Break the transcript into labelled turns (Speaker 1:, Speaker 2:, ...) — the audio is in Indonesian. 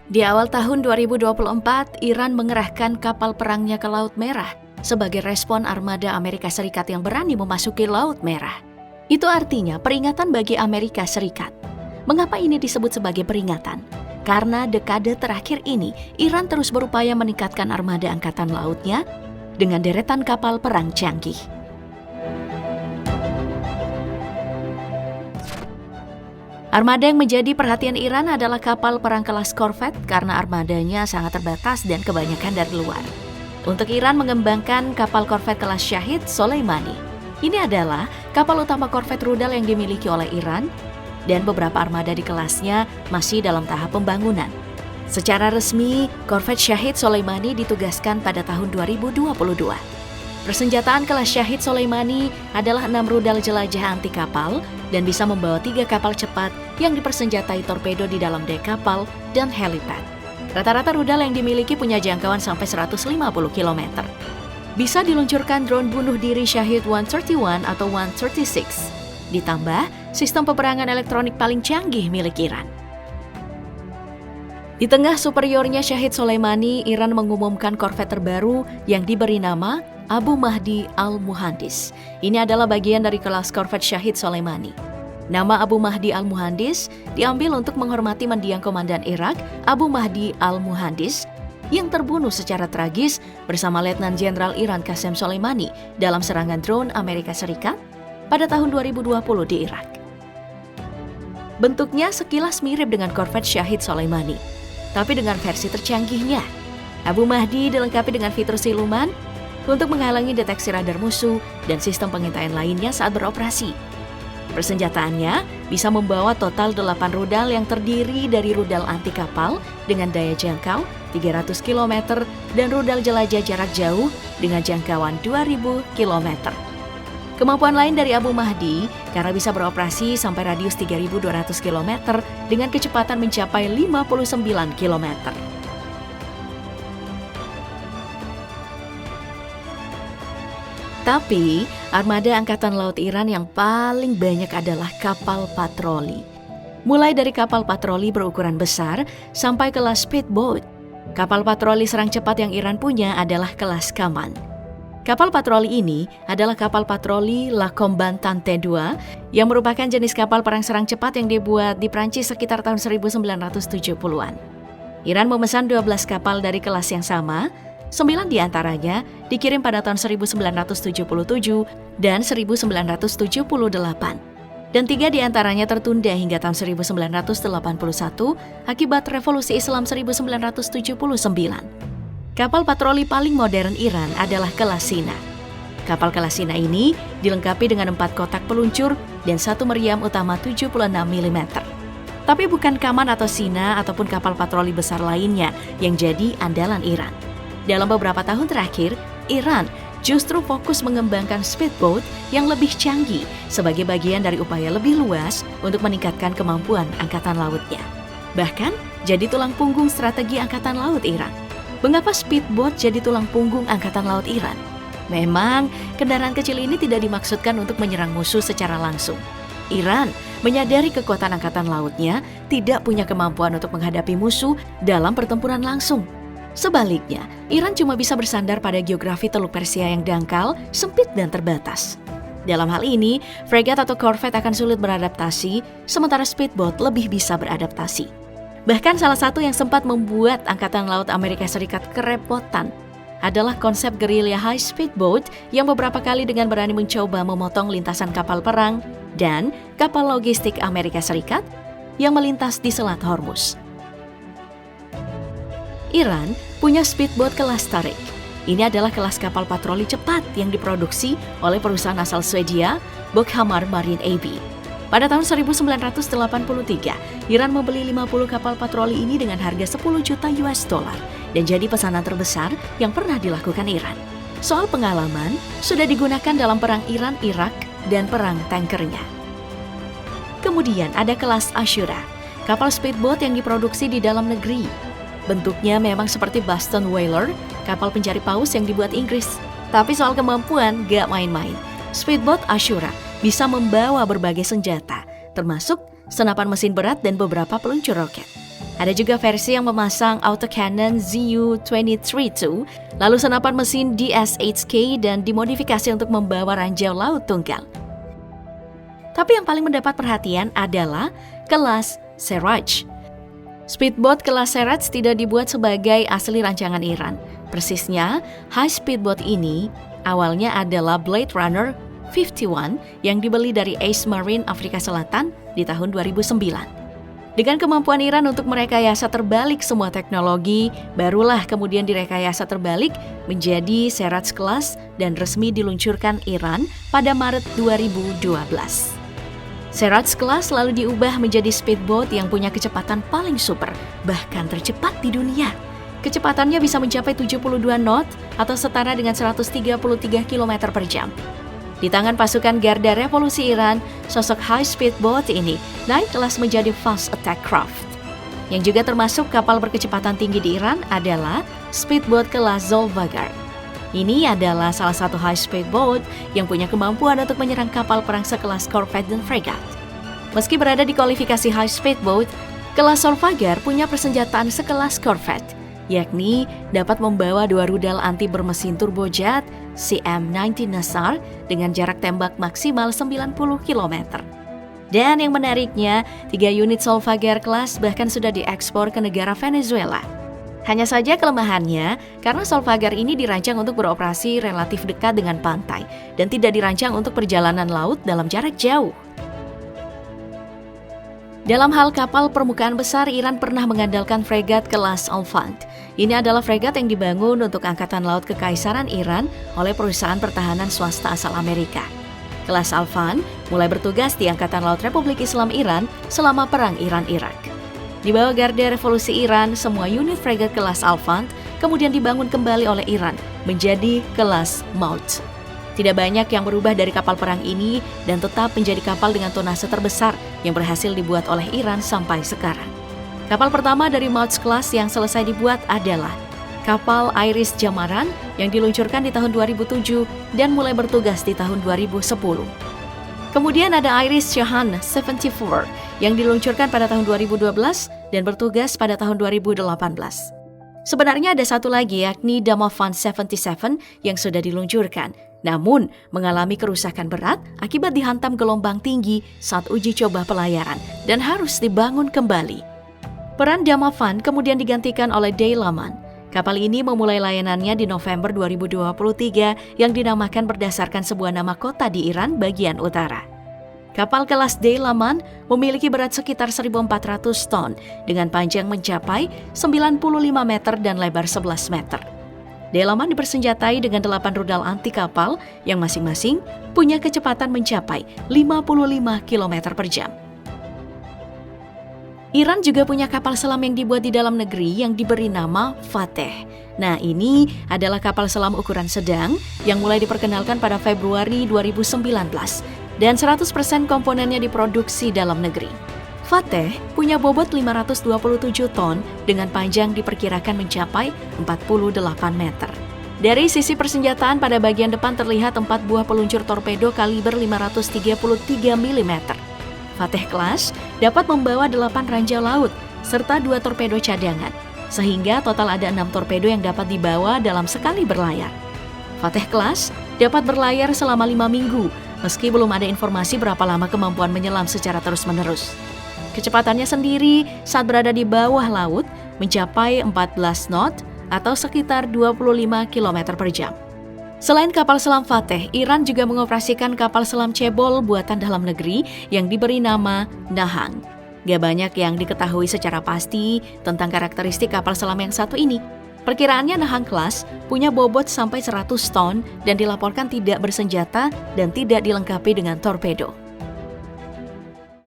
Speaker 1: Di awal tahun 2024, Iran mengerahkan kapal perangnya ke Laut Merah sebagai respon armada Amerika Serikat yang berani memasuki Laut Merah. Itu artinya peringatan bagi Amerika Serikat. Mengapa ini disebut sebagai peringatan? Karena dekade terakhir ini, Iran terus berupaya meningkatkan armada angkatan lautnya dengan deretan kapal perang canggih. Armada yang menjadi perhatian Iran adalah kapal perang kelas korvet karena armadanya sangat terbatas dan kebanyakan dari luar. Untuk Iran mengembangkan kapal korvet kelas Shahid Soleimani. Ini adalah kapal utama korvet rudal yang dimiliki oleh Iran dan beberapa armada di kelasnya masih dalam tahap pembangunan. Secara resmi, korvet Shahid Soleimani ditugaskan pada tahun 2022. Persenjataan kelas Shahid Soleimani adalah 6 rudal jelajah anti kapal dan bisa membawa 3 kapal cepat yang dipersenjatai torpedo di dalam dek kapal dan helipad. Rata-rata rudal yang dimiliki punya jangkauan sampai 150 km. Bisa diluncurkan drone bunuh diri Shahid 131 atau 136. Ditambah sistem peperangan elektronik paling canggih milik Iran. Di tengah superiornya Shahid Soleimani, Iran mengumumkan korvet terbaru yang diberi nama Abu Mahdi Al-Muhandis. Ini adalah bagian dari kelas korvet Shahid Soleimani. Nama Abu Mahdi Al-Muhandis diambil untuk menghormati mendiang komandan Irak, Abu Mahdi Al-Muhandis, yang terbunuh secara tragis bersama Letnan Jenderal Iran Qasem Soleimani dalam serangan drone Amerika Serikat pada tahun 2020 di Irak. Bentuknya sekilas mirip dengan korvet Shahid Soleimani, tapi dengan versi tercanggihnya. Abu Mahdi dilengkapi dengan fitur siluman untuk menghalangi deteksi radar musuh dan sistem pengintaian lainnya saat beroperasi. Persenjataannya bisa membawa total 8 rudal yang terdiri dari rudal anti kapal dengan daya jangkau 300 km dan rudal jelajah jarak jauh dengan jangkauan 2000 km. Kemampuan lain dari Abu Mahdi karena bisa beroperasi sampai radius 3200 km dengan kecepatan mencapai 59 km. Tapi, armada Angkatan Laut Iran yang paling banyak adalah kapal patroli. Mulai dari kapal patroli berukuran besar sampai kelas speedboat. Kapal patroli serang cepat yang Iran punya adalah kelas Kaman. Kapal patroli ini adalah kapal patroli La Combattante 2 yang merupakan jenis kapal perang serang cepat yang dibuat di Prancis sekitar tahun 1970-an. Iran memesan 12 kapal dari kelas yang sama. 9 diantaranya dikirim pada tahun 1977 dan 1978, dan 3 diantaranya tertunda hingga tahun 1981 akibat Revolusi Islam 1979. Kapal patroli paling modern Iran adalah kelas Sina. Kapal kelas Sina ini dilengkapi dengan 4 kotak peluncur dan 1 meriam utama 76 mm. Tapi bukan Kaman atau Sina ataupun kapal patroli besar lainnya yang jadi andalan Iran. Dalam beberapa tahun terakhir, Iran justru fokus mengembangkan speedboat yang lebih canggih sebagai bagian dari upaya lebih luas untuk meningkatkan kemampuan angkatan lautnya. Bahkan, jadi tulang punggung strategi angkatan laut Iran. Mengapa speedboat jadi tulang punggung angkatan laut Iran? Memang, kendaraan kecil ini tidak dimaksudkan untuk menyerang musuh secara langsung. Iran menyadari kekuatan angkatan lautnya tidak punya kemampuan untuk menghadapi musuh dalam pertempuran langsung. Sebaliknya, Iran cuma bisa bersandar pada geografi Teluk Persia yang dangkal, sempit dan terbatas. Dalam hal ini, fregat atau korvet akan sulit beradaptasi, sementara speedboat lebih bisa beradaptasi. Bahkan salah satu yang sempat membuat Angkatan Laut Amerika Serikat kerepotan adalah konsep gerilya high speedboat yang beberapa kali dengan berani mencoba memotong lintasan kapal perang dan kapal logistik Amerika Serikat yang melintas di Selat Hormuz. Iran punya speedboat kelas Tarik. Ini adalah kelas kapal patroli cepat yang diproduksi oleh perusahaan asal Swedia, Boghammar Marine AB. Pada tahun 1983, Iran membeli 50 kapal patroli ini dengan harga 10 juta US dollar dan jadi pesanan terbesar yang pernah dilakukan Iran. Soal pengalaman, sudah digunakan dalam perang Iran-Irak dan perang tankernya. Kemudian ada kelas Ashura, kapal speedboat yang diproduksi di dalam negeri. Bentuknya memang seperti Boston Whaler, kapal pencari paus yang dibuat Inggris. Tapi soal kemampuan gak main-main. Speedboat Ashura bisa membawa berbagai senjata, termasuk senapan mesin berat dan beberapa peluncur roket. Ada juga versi yang memasang autocannon Zu-23-2, lalu senapan mesin DS-8K dan dimodifikasi untuk membawa ranjau laut tunggal. Tapi yang paling mendapat perhatian adalah kelas Seraj. Speedboat kelas Seraj tidak dibuat sebagai asli rancangan Iran. Persisnya, high speedboat ini awalnya adalah Blade Runner 51 yang dibeli dari Ace Marine Afrika Selatan di tahun 2009. Dengan kemampuan Iran untuk merekayasa terbalik semua teknologi, barulah kemudian direkayasa terbalik menjadi Seraj Class dan resmi diluncurkan Iran pada Maret 2012. Seraj Class lalu diubah menjadi speedboat yang punya kecepatan paling super, bahkan tercepat di dunia. Kecepatannya bisa mencapai 72 knot atau setara dengan 133 km per jam. Di tangan pasukan Garda Revolusi Iran, sosok high speedboat ini naik kelas menjadi fast attack craft. Yang juga termasuk kapal berkecepatan tinggi di Iran adalah speedboat kelas Zolfagar. Ini adalah salah satu high speedboat yang punya kemampuan untuk menyerang kapal perang sekelas korvet dan fregat. Meski berada di kualifikasi high speedboat, kelas Zolfagar punya persenjataan sekelas korvet, yakni dapat membawa 2 rudal anti bermesin turbojet CM-19 Nassar dengan jarak tembak maksimal 90 km. Dan yang menariknya, 3 unit Zolfagar Class bahkan sudah diekspor ke negara Venezuela. Hanya saja kelemahannya, karena Zolfagar ini dirancang untuk beroperasi relatif dekat dengan pantai dan tidak dirancang untuk perjalanan laut dalam jarak jauh. Dalam hal kapal permukaan besar, Iran pernah mengandalkan fregat kelas Alfand. Ini adalah fregat yang dibangun untuk Angkatan Laut Kekaisaran Iran oleh perusahaan pertahanan swasta asal Amerika. Kelas Alfand mulai bertugas di Angkatan Laut Republik Islam Iran selama Perang Iran-Irak. Di bawah Garda Revolusi Iran, semua unit fregat kelas Alfand kemudian dibangun kembali oleh Iran menjadi kelas Maut. Tidak banyak yang berubah dari kapal perang ini dan tetap menjadi kapal dengan tonase terbesar yang berhasil dibuat oleh Iran sampai sekarang. Kapal pertama dari Maut Class yang selesai dibuat adalah kapal Iris Jamaran yang diluncurkan di tahun 2007 dan mulai bertugas di tahun 2010. Kemudian ada Iris Shahan 74 yang diluncurkan pada tahun 2012 dan bertugas pada tahun 2018. Sebenarnya ada satu lagi, yakni Damavand 77 yang sudah diluncurkan, namun mengalami kerusakan berat akibat dihantam gelombang tinggi saat uji coba pelayaran dan harus dibangun kembali. Peran Damavand kemudian digantikan oleh Deilaman. Kapal ini memulai layanannya di November 2023 yang dinamakan berdasarkan sebuah nama kota di Iran bagian utara. Kapal kelas Deilaman memiliki berat sekitar 1.400 ton dengan panjang mencapai 95 meter dan lebar 11 meter. Deilaman dipersenjatai dengan 8 rudal anti kapal yang masing-masing punya kecepatan mencapai 55 km per jam. Iran juga punya kapal selam yang dibuat di dalam negeri yang diberi nama Fateh. Nah, ini adalah kapal selam ukuran sedang yang mulai diperkenalkan pada Februari 2019 dan 100% komponennya diproduksi dalam negeri. Fateh punya bobot 527 ton dengan panjang diperkirakan mencapai 48 meter. Dari sisi persenjataan, pada bagian depan terlihat 4 buah peluncur torpedo kaliber 533 mm. Fateh Class dapat membawa 8 ranjau laut serta 2 torpedo cadangan, sehingga total ada 6 torpedo yang dapat dibawa dalam sekali berlayar. Fateh Class dapat berlayar selama 5 minggu, meski belum ada informasi berapa lama kemampuan menyelam secara terus-menerus. Kecepatannya sendiri saat berada di bawah laut mencapai 14 knot atau sekitar 25 km per jam. Selain kapal selam Fateh, Iran juga mengoperasikan kapal selam cebol buatan dalam negeri yang diberi nama Nahang. Gak banyak yang diketahui secara pasti tentang karakteristik kapal selam yang satu ini. Perkiraannya Nahang Class punya bobot sampai 100 ton dan dilaporkan tidak bersenjata dan tidak dilengkapi dengan torpedo.